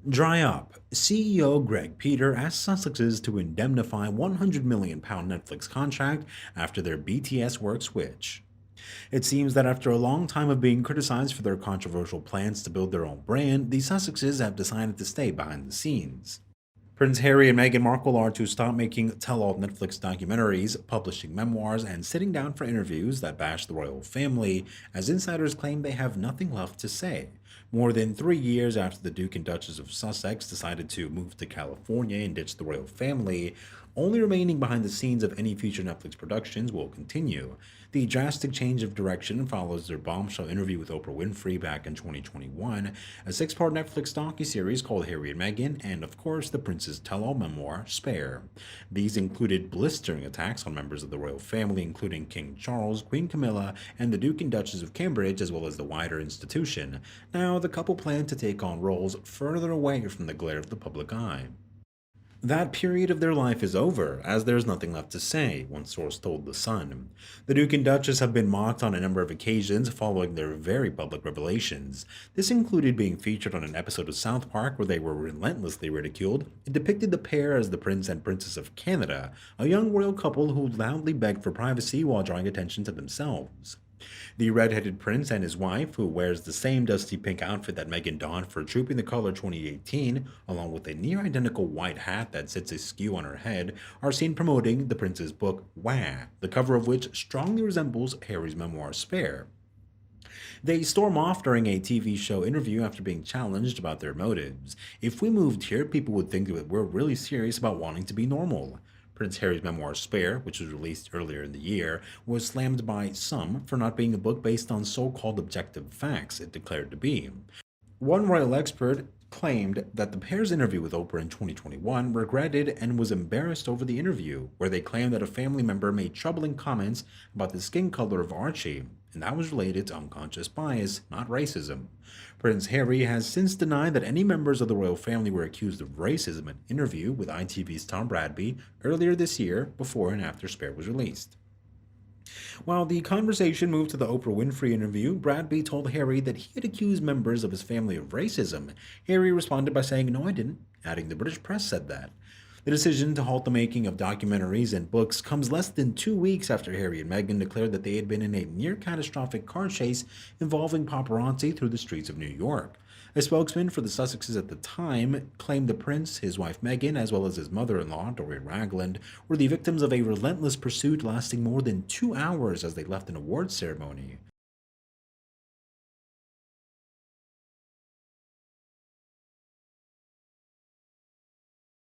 Dry up. CEO Greg Peter asked Sussexes to indemnify £100 million Netflix contract after their BTS work switch. It seems that after a long time of being criticized for their controversial plans to build their own brand, the Sussexes have decided to stay behind the scenes. Prince Harry and Meghan Markle are to stop making tell-all Netflix documentaries, publishing memoirs, and sitting down for interviews that bash the royal family, as insiders claim they have nothing left to say. More than 3 years after the Duke and Duchess of Sussex decided to move to California and ditch the royal family, only remaining behind the scenes of any future Netflix productions will continue. The drastic change of direction follows their bombshell interview with Oprah Winfrey back in 2021, a six-part Netflix docuseries called Harry and Meghan, and of course the prince's tell-all memoir, Spare. These included blistering attacks on members of the royal family, including King Charles, Queen Camilla, and the Duke and Duchess of Cambridge, as well as the wider institution. Now, the couple plan to take on roles further away from the glare of the public eye. That period of their life is over, as there's nothing left to say, one source told The Sun. The Duke and Duchess have been mocked on a number of occasions following their very public revelations. This included being featured on an episode of South Park where they were relentlessly ridiculed. It depicted the pair as the Prince and Princess of Canada, a young royal couple who loudly begged for privacy while drawing attention to themselves. The red-headed prince and his wife, who wears the same dusty pink outfit that Meghan donned for Trooping the Color 2018, along with a near-identical white hat that sits askew on her head, are seen promoting the prince's book, Wah, the cover of which strongly resembles Harry's memoir, Spare. They storm off during a TV show interview after being challenged about their motives. If we moved here, people would think that we're really serious about wanting to be normal. Prince Harry's memoir Spare, which was released earlier in the year, was slammed by some for not being a book based on so-called objective facts it declared to be. One royal expert claimed that the pair's interview with Oprah in 2021 regretted and was embarrassed over the interview, where they claimed that a family member made troubling comments about the skin color of Archie, and that was related to unconscious bias, not racism. Prince Harry has since denied that any members of the royal family were accused of racism in an interview with ITV's Tom Bradby earlier this year, before and after Spare was released. While the conversation moved to the Oprah Winfrey interview, Bradby told Harry that he had accused members of his family of racism. Harry responded by saying, "No, I didn't," adding the British press said that. The decision to halt the making of documentaries and books comes less than 2 weeks after Harry and Meghan declared that they had been in a near-catastrophic car chase involving paparazzi through the streets of New York. A spokesman for the Sussexes at the time claimed the prince, his wife Meghan, as well as his mother-in-law, Dorian Ragland, were the victims of a relentless pursuit lasting more than 2 hours as they left an awards ceremony.